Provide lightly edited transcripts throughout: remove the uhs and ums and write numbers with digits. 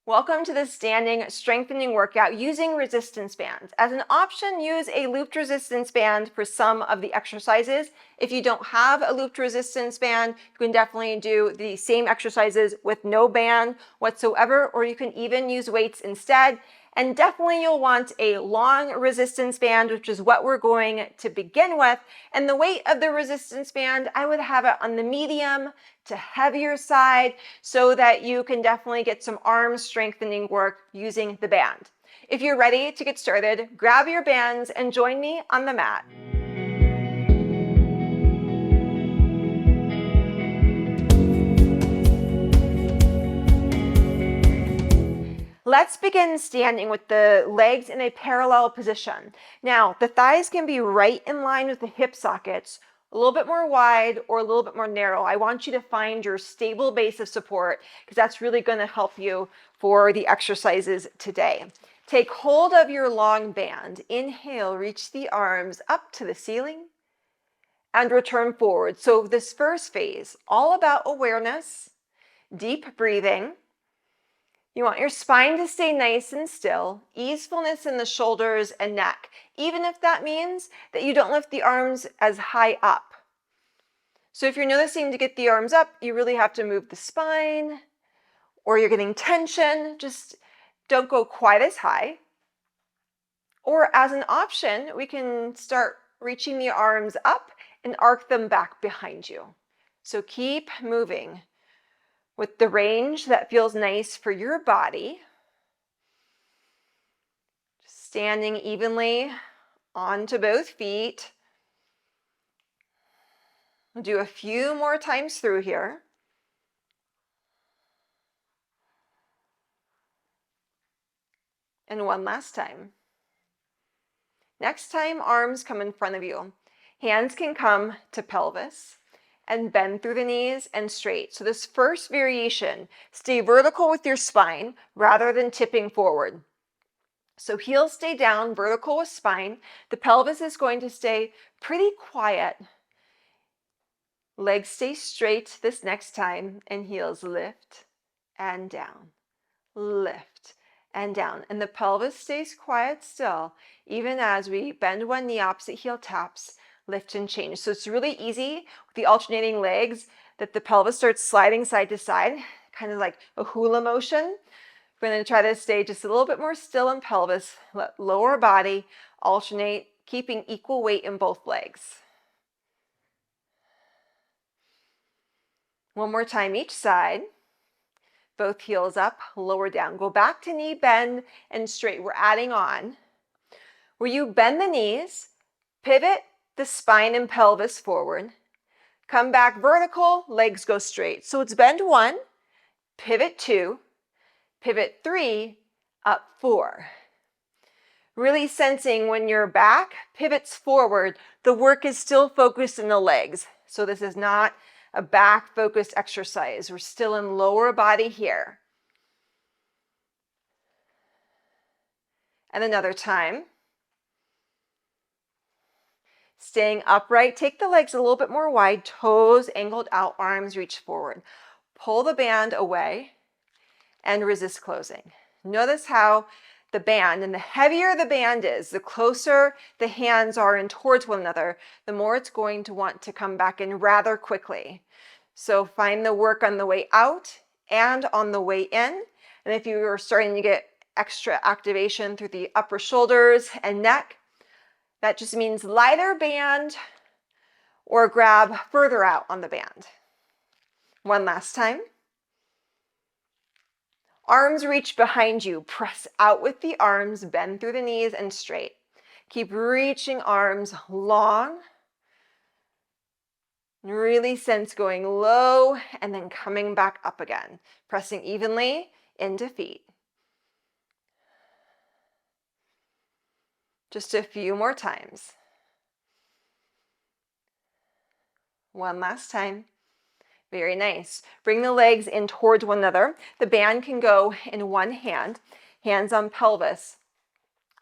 Welcome to the standing strengthening workout using resistance bands. As an option, use a looped resistance band for some of the exercises. If you don't have a looped resistance band, you can definitely do the same exercises with no band whatsoever, or you can even use weights instead. And definitely you'll want a long resistance band, which is what we're going to begin with. And the weight of the resistance band, I would have it on the medium to heavier side so that you can definitely get some arm strengthening work using the band. If you're ready to get started, grab your bands and join me on the mat. Let's begin standing with the legs in a parallel position. Now, the thighs can be right in line with the hip sockets, a little bit more wide or a little bit more narrow. I want you to find your stable base of support because that's really going to help you for the exercises today. Take hold of your long band. Inhale, reach the arms up to the ceiling and return forward. So this first phase, all about awareness, deep breathing. You want your spine to stay nice and still, easefulness in the shoulders and neck, even if that means that you don't lift the arms as high up. So if you're noticing to get the arms up, you really have to move the spine, or you're getting tension, just don't go quite as high. Or as an option, we can start reaching the arms up and arc them back behind you. So keep moving with the range that feels nice for your body. Just standing evenly onto both feet. We'll do a few more times through here. And one last time. Next time, arms come in front of you. Hands can come to pelvis and bend through the knees and straight. So this first variation, stay vertical with your spine rather than tipping forward. So heels stay down, vertical with spine. The pelvis is going to stay pretty quiet. Legs stay straight this next time, and heels lift and down, lift and down. And the pelvis stays quiet still, even as we bend one knee, opposite heel taps, lift and change. So it's really easy with the alternating legs that the pelvis starts sliding side to side, kind of like a hula motion. We're going to try to stay just a little bit more still in pelvis, let lower body alternate, keeping equal weight in both legs. One more time each side. Both heels up, lower down. Go back to knee bend and straight. We're adding on. Where you bend the knees, pivot the spine and pelvis forward. Come back vertical, legs go straight. So it's bend 1, pivot 2, pivot 3, up 4. Really sensing when your back pivots forward, the work is still focused in the legs. So this is not a back-focused exercise. We're still in lower body here. And another time. Staying upright, take the legs a little bit more wide, toes angled out, arms reach forward. Pull the band away and resist closing. Notice how the band, and the heavier the band is, the closer the hands are in towards one another, the more it's going to want to come back in rather quickly. So find the work on the way out and on the way in. And if you are starting to get extra activation through the upper shoulders and neck, that just means lighter band or grab further out on the band. One last time. Arms reach behind you. Press out with the arms, bend through the knees and straight. Keep reaching arms long. Really sense going low and then coming back up again. Pressing evenly into feet. Just a few more times. One last time. Very nice. Bring the legs in towards one another. The band can go in one hand, hands on pelvis.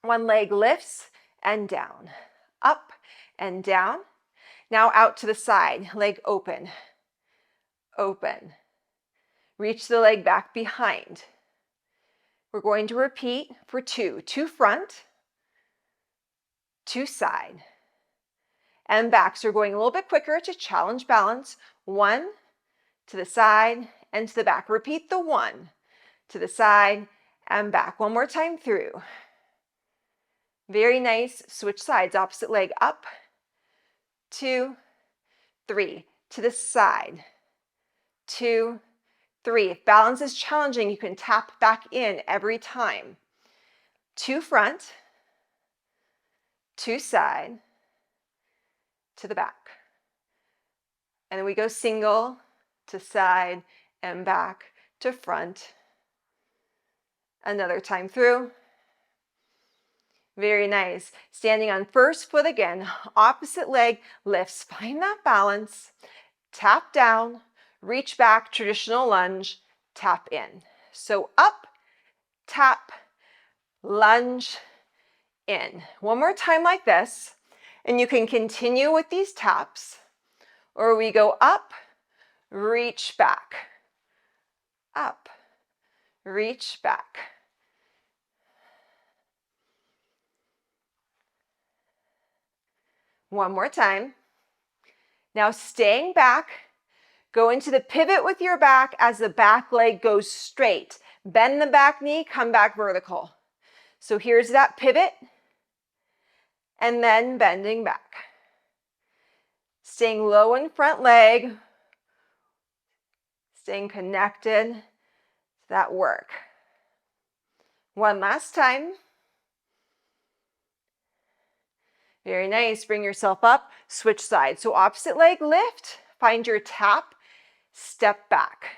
One leg lifts and down, up and down. Now out to the side, leg open, open. Reach the leg back behind. We're going to repeat for 2. 2 front, 2 side, and back. So we're going a little bit quicker to challenge balance. 1 to the side and to the back. Repeat the 1 to the side and back. One more time through. Very nice. Switch sides. Opposite leg up. 2, 3. To the side. 2, 3. If balance is challenging, you can tap back in every time. 2 front, 2 side, to the back. And then we go single to side and back to front. Another time through. Very nice. Standing on first foot again. Opposite leg lifts. Find that balance. Tap down. Reach back. Traditional lunge. Tap in. So up, tap, lunge, in. One more time like this. And you can continue with these taps. Or we go up, reach back. Up, reach back. One more time. Now staying back, go into the pivot with your back as the back leg goes straight. Bend the back knee, come back vertical. So here's that pivot, and then bending back. Staying low in front leg, staying connected to that work. One last time. Very nice. Bring yourself up, switch sides. So opposite leg lift, find your tap, step back.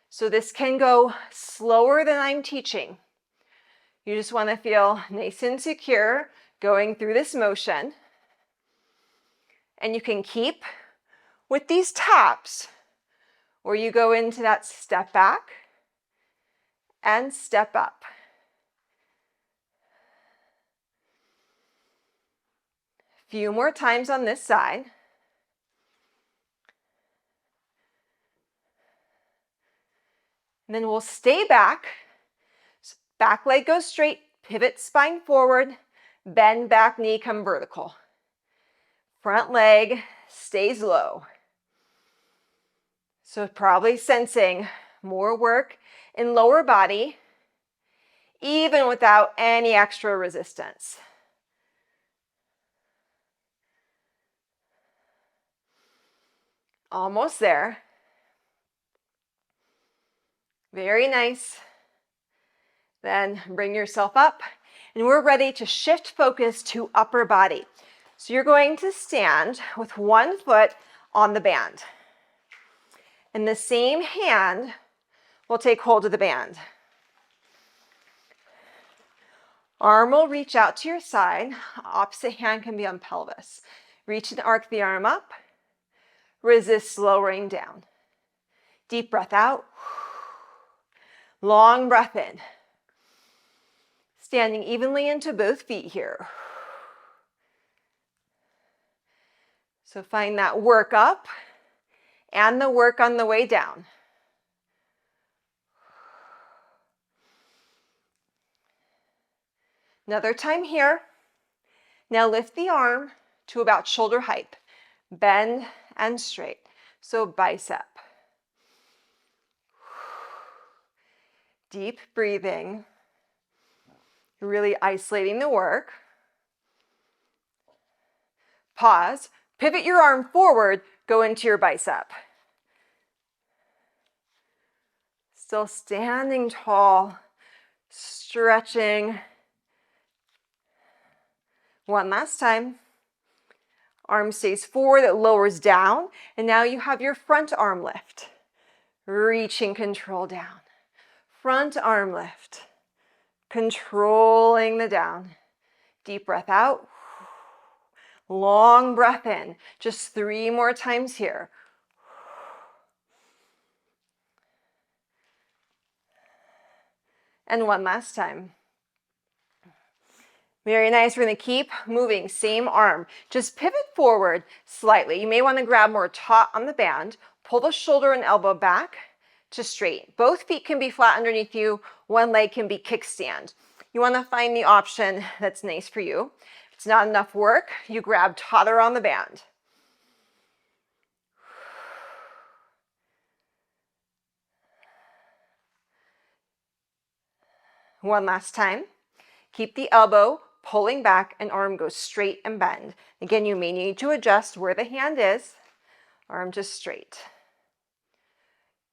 So this can go slower than I'm teaching. You just want to feel nice and secure going through this motion. And you can keep with these taps where you go into that step back and step up. Few more times on this side. And then we'll stay back. Back leg goes straight, pivot spine forward, bend back knee, come vertical. Front leg stays low. So probably sensing more work in lower body, even without any extra resistance. Almost there. Very nice. Then bring yourself up, and we're ready to shift focus to upper body. So you're going to stand with one foot on the band. And the same hand will take hold of the band. Arm will reach out to your side. Opposite hand can be on pelvis. Reach and arc the arm up. Resist lowering down. Deep breath out. Long breath in. Standing evenly into both feet here. So find that work up and the work on the way down. Another time here. Now lift the arm to about shoulder height. Bend and straight. So bicep. Deep breathing. Really isolating the work. Pause. Pivot your arm forward. Go into your bicep. Still standing tall. Stretching. One last time. Arm stays forward, it lowers down, and now you have your front arm lift. Reaching control down. Front arm lift. Controlling the down. Deep breath out. Long breath in. Just 3 more times here. And one last time. Very nice. We're going to keep moving. Same arm. Just pivot forward slightly. You may want to grab more taut on the band. Pull the shoulder and elbow back to straight. Both feet can be flat underneath you. One leg can be kickstand. You want to find the option that's nice for you. If it's not enough work, you grab totter on the band. One last time. Keep the elbow pulling back and arm goes straight and bend. Again, you may need to adjust where the hand is. Arm just straight.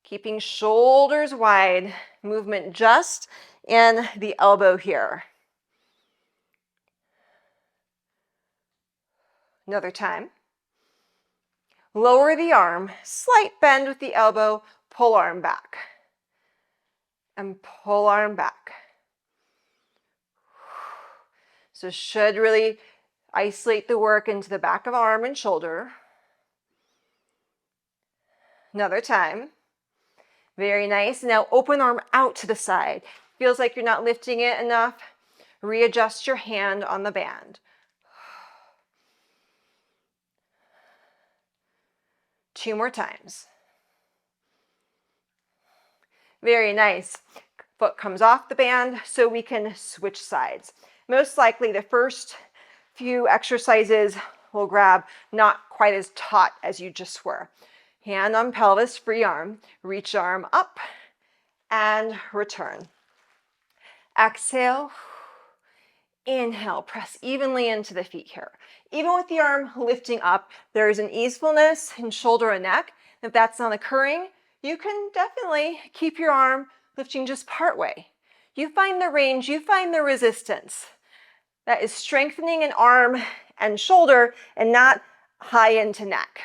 Keeping shoulders wide, movement just in the elbow here. Another time. Lower the arm, slight bend with the elbow, pull arm back. And pull arm back. So should really isolate the work into the back of arm and shoulder. Another time. Very nice. Now open arm out to the side. Feels like you're not lifting it enough. Readjust your hand on the band. Two more times. Very nice. Foot comes off the band so we can switch sides. Most likely the first few exercises will grab not quite as taut as you just were. Hand on pelvis, free arm, reach arm up and return. Exhale, inhale, press evenly into the feet here. Even with the arm lifting up, there is an easefulness in shoulder and neck. If that's not occurring, you can definitely keep your arm lifting just part way. You find the range, you find the resistance. That is strengthening an arm and shoulder and not high into neck.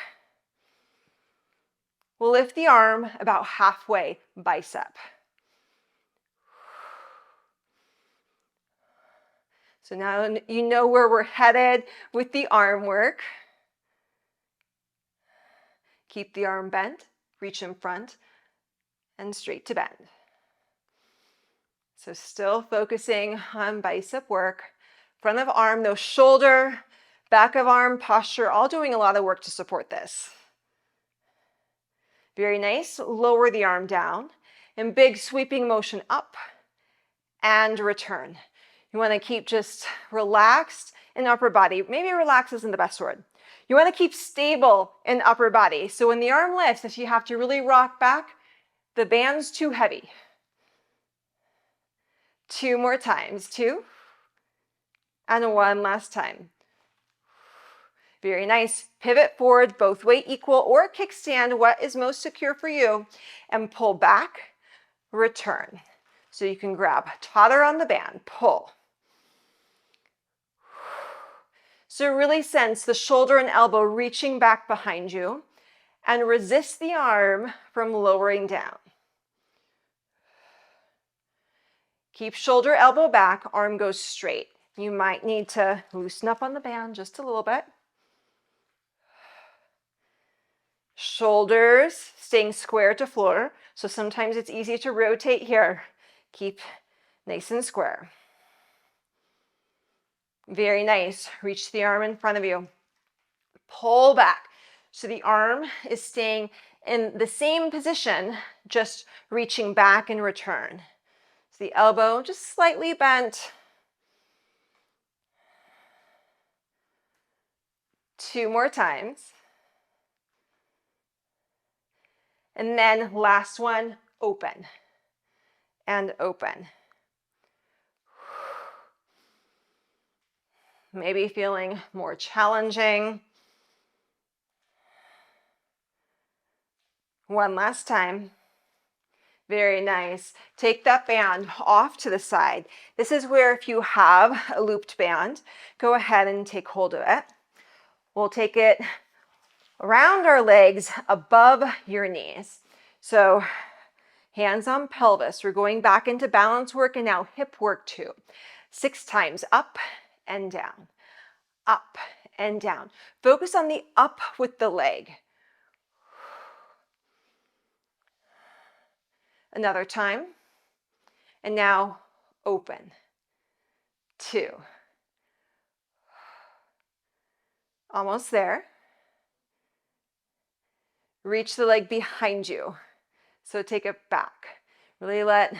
We'll lift the arm about halfway, bicep. So now you know where we're headed with the arm work. Keep the arm bent, reach in front, and straight to bend. So still focusing on bicep work. Front of arm, no shoulder, back of arm posture, all doing a lot of work to support this. Very nice. Lower the arm down and big sweeping motion up and return. You want to keep just relaxed in upper body. Maybe relax isn't the best word. You want to keep stable in upper body. So when the arm lifts, if you have to really rock back, the band's too heavy. Two more times. Two. And one last time. Very nice. Pivot forward, both weight equal or kickstand, what is most secure for you, and pull back, return. So you can grab totter on the band, pull. So really sense the shoulder and elbow reaching back behind you and resist the arm from lowering down. Keep shoulder, elbow back, arm goes straight. You might need to loosen up on the band just a little bit. Shoulders staying square to floor. So sometimes it's easy to rotate here. Keep nice and square. Very nice. Reach the arm in front of you. Pull back. So the arm is staying in the same position, just reaching back and return. So the elbow just slightly bent. Two more times. And then last one, open and open. Maybe feeling more challenging. One last time. Very nice. Take that band off to the side. This is where if you have a looped band, go ahead and take hold of it. We'll take it around our legs above your knees. So hands on pelvis. We're going back into balance work and now hip work too. 6 times up and down, up and down. Focus on the up with the leg. Another time. And now open. 2. Almost there. Reach the leg behind you. So take it back. Really let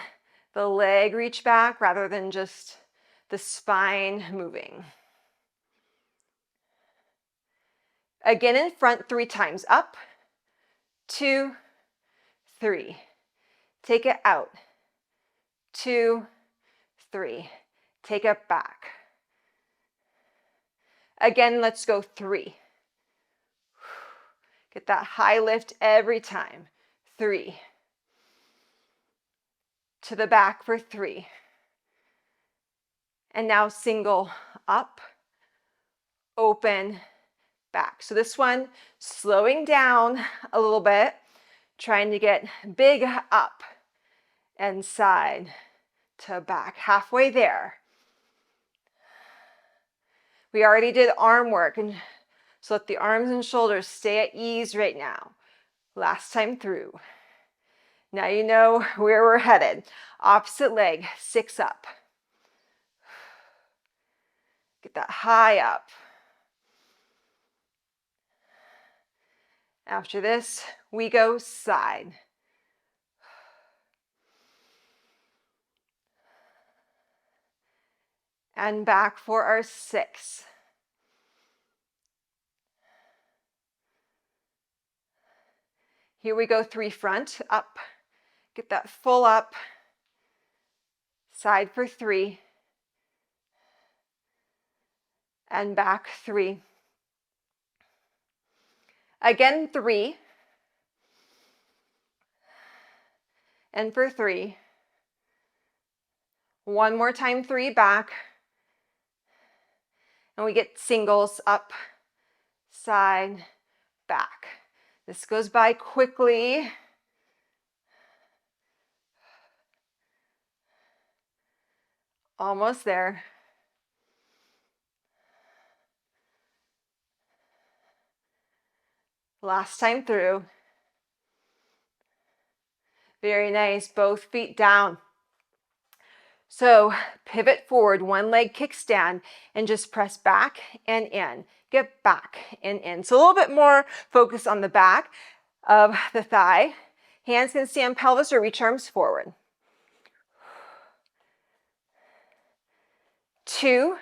the leg reach back rather than just the spine moving. Again in front 3 times. Up, 2, 3. Take it out. 2, 3. Take it back. Again, let's go 3. Get that high lift every time. 3. To the back for 3. And now single up, open, back. So this one, slowing down a little bit, trying to get big up and side to back. Halfway there. We already did arm work, and so let the arms and shoulders stay at ease right now. Last time through. Now you know where we're headed. Opposite leg, 6 up. Get that high up. After this, we go side. And back for our 6. Here we go, 3 front, up. Get that full up. Side for 3. And back 3. Again, 3. And for 3. One more time, 3 back. And we get singles up, side, back. This goes by quickly. Almost there. Last time through. Very nice, both feet down. So pivot forward, one leg kickstand, and just press back and in. Get back and in. So a little bit more focus on the back of the thigh. Hands can stay on pelvis or reach arms forward. 2,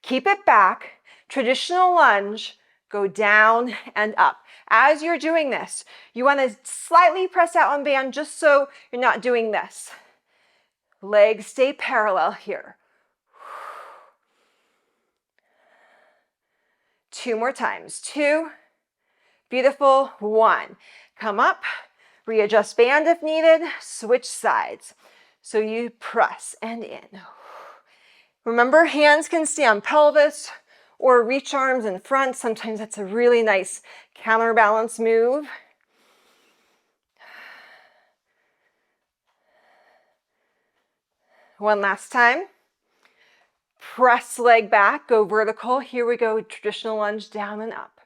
keep it back. Traditional lunge, go down and up. As you're doing this, you want to slightly press out on band just so you're not doing this. Legs stay parallel here. 2 more times. 2. Beautiful. 1. Come up. Readjust band if needed. Switch sides. So you press and in. Remember, hands can stay on pelvis or reach arms in front. Sometimes that's a really nice counterbalance move. One last time. Press leg back, go vertical. Here we go, traditional lunge down and up.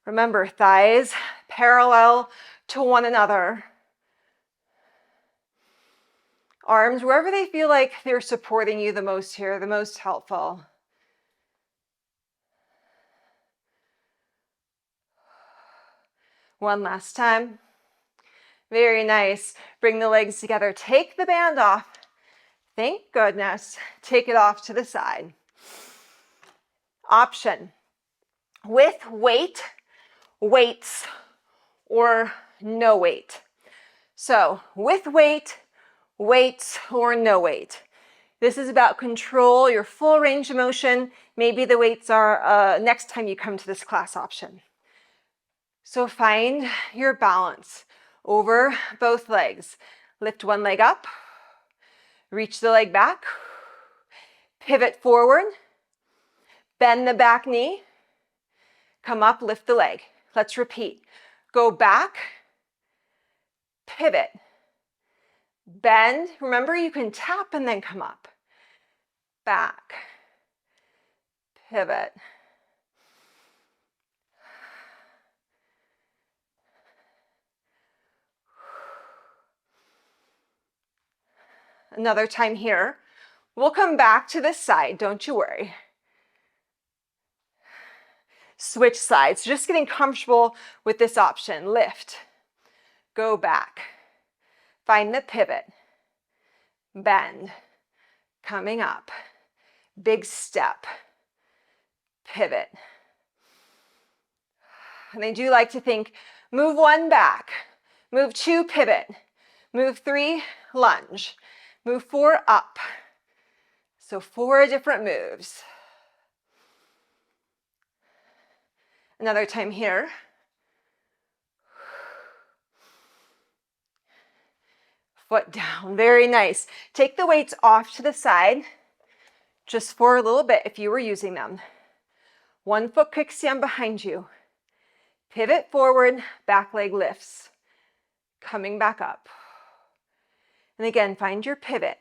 Remember, thighs parallel to one another. Arms wherever they feel like they're supporting you the most here, the most helpful. One last time. Very nice. Bring the legs together. Take the band off. Thank goodness. Take it off to the side. Option. With weight, weights, or no weight. So with weight, weights, or no weight. This is about control, your full range of motion. Maybe the weights are next time you come to this class option. So find your balance over both legs. Lift one leg up, reach the leg back, pivot forward, bend the back knee, come up, lift the leg. Let's repeat. Go back, pivot, bend. Remember, you can tap and then come up. Back, pivot. Another time here. We'll come back to this side, don't you worry. Switch sides, just getting comfortable with this option. Lift, go back. Find the pivot, bend, coming up, big step, pivot. And I do like to think, move 1 back, move 2 pivot, move 3 lunge, move 4 up. So 4 different moves. Another time here. Foot down, very nice. Take the weights off to the side, just for a little bit if you were using them. 1 foot kickstand behind you. Pivot forward, back leg lifts. Coming back up. And again, find your pivot.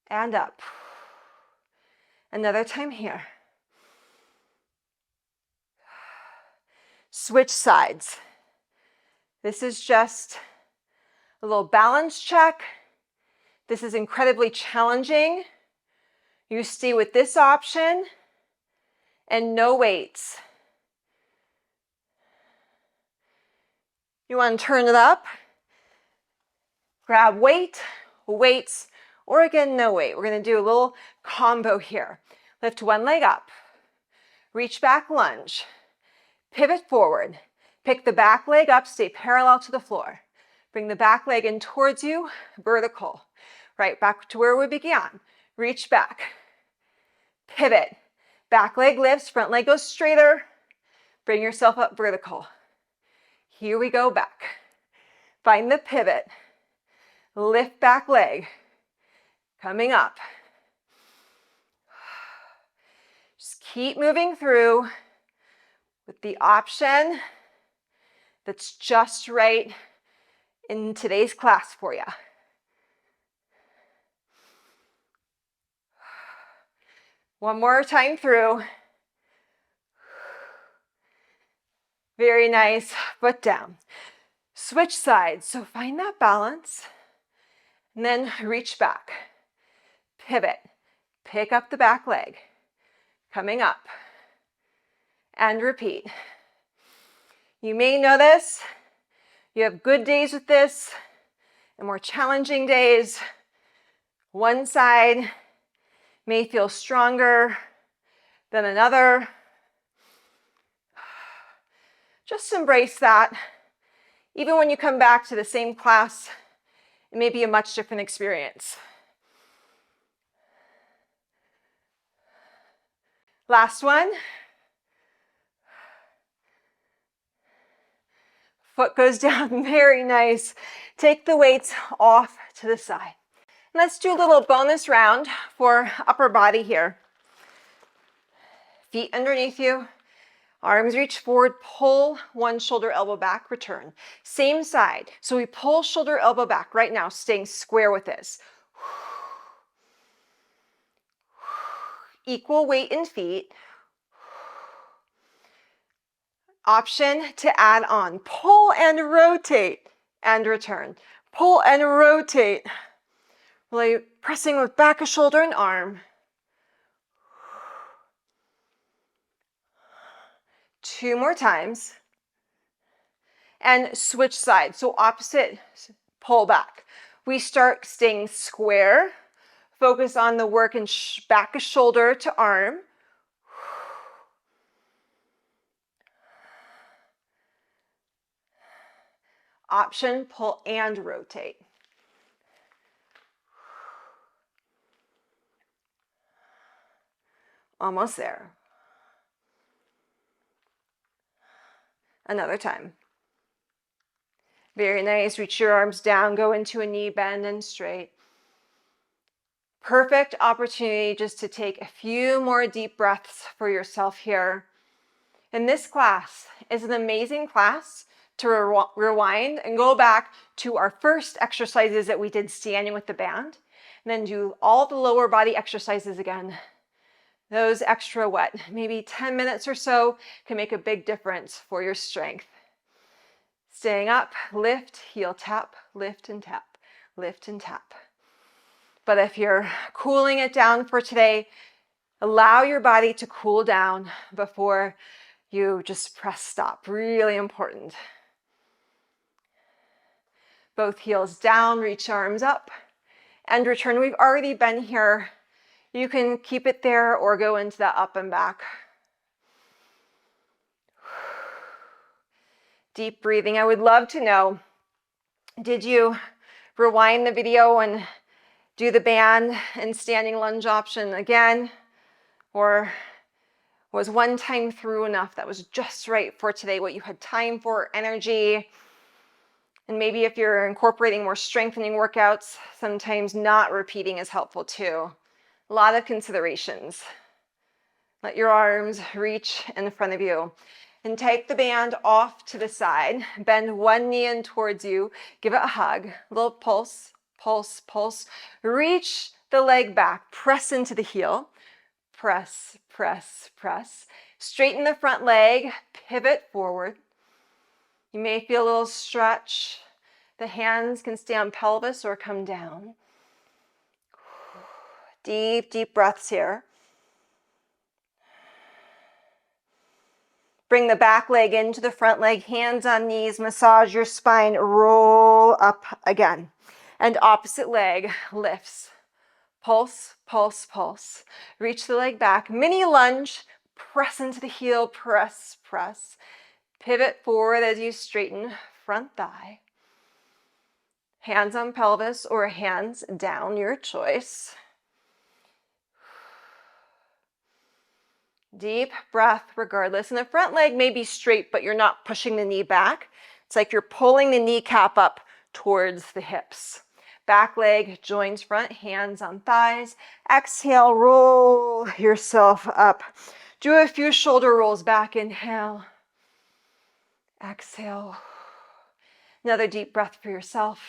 And up. Another time here. Switch sides. This is just a little balance check. This is incredibly challenging. You stay with this option and no weights. You want to turn it up, grab weight, weights, or again, no weight. We're going to do a little combo here. Lift 1 leg up, reach back lunge, pivot forward, pick the back leg up, stay parallel to the floor. Bring the back leg in towards you, vertical. Right back to where we began. Reach back, pivot, back leg lifts, front leg goes straighter. Bring yourself up vertical. Here we go back. Find the pivot. Lift back leg. Coming up. Just keep moving through with the option that's just right in today's class for you. One more time through. Very nice, foot down. Switch sides, so find that balance. And then reach back. Pivot, pick up the back leg. Coming up. And repeat. You may know this. You have good days with this and more challenging days. One side may feel stronger than another. Just embrace that. Even when you come back to the same class, it may be a much different experience. Last one. Foot goes down, very nice. Take the weights off to the side. And let's do a little bonus round for upper body here. Feet underneath you. Arms reach forward, pull 1 shoulder, elbow back, return. Same side. So we pull shoulder, elbow back right now, staying square with this. Equal weight in feet. Option to add on. Pull and rotate and return. Pull and rotate. Really pressing with back of shoulder and arm. 2 more times. And switch sides. So opposite, pull back. We start staying square. Focus on the work in back of shoulder to arm. Option, pull and rotate. Almost there. Another time. Very nice. Reach your arms down, go into a knee bend and straight. Perfect opportunity just to take a few more deep breaths for yourself here. And this class is an amazing class to rewind and go back to our first exercises that we did standing with the band, and then do all the lower body exercises again. Those extra, maybe 10 minutes or so can make a big difference for your strength. Staying up, lift, heel tap, lift and tap, lift and tap. But if you're cooling it down for today, allow your body to cool down before you just press stop. Really important. Both heels down, reach arms up, and return. We've already been here. You can keep it there or go into that up and back. Deep breathing. I would love to know, did you rewind the video and do the band and standing lunge option again? Or was one time through enough that was just right for today, what you had time for, energy? And maybe if you're incorporating more strengthening workouts, sometimes not repeating is helpful too. A lot of considerations. Let your arms reach in front of you. And take the band off to the side. Bend one knee in towards you. Give it a hug. A little pulse, pulse, pulse. Reach the leg back. Press into the heel. Press, press, press. Straighten the front leg. Pivot forward. You may feel a little stretch. The hands can stay on pelvis or come down. Deep, deep breaths here. Bring the back leg into the front leg, hands on knees, massage your spine, roll up again. And opposite leg lifts. Pulse, pulse, pulse. Reach the leg back, mini lunge, press into the heel, press, press. Pivot forward as you straighten front thigh. Hands on pelvis or hands down, your choice. Deep breath regardless. And the front leg may be straight, but you're not pushing the knee back. It's like you're pulling the kneecap up towards the hips. Back leg joins front, hands on thighs. Exhale, roll yourself up. Do a few shoulder rolls back. Inhale. Exhale. Another deep breath for yourself.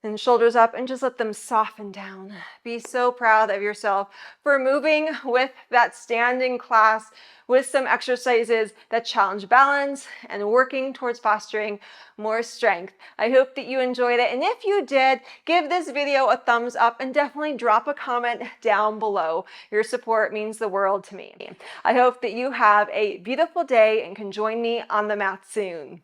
And shoulders up and just let them soften down. Be so proud of yourself for moving with that standing class with some exercises that challenge balance and working towards fostering more strength. I hope that you enjoyed it. And if you did, give this video a thumbs up and definitely drop a comment down below. Your support means the world to me. I hope that you have a beautiful day and can join me on the mat soon.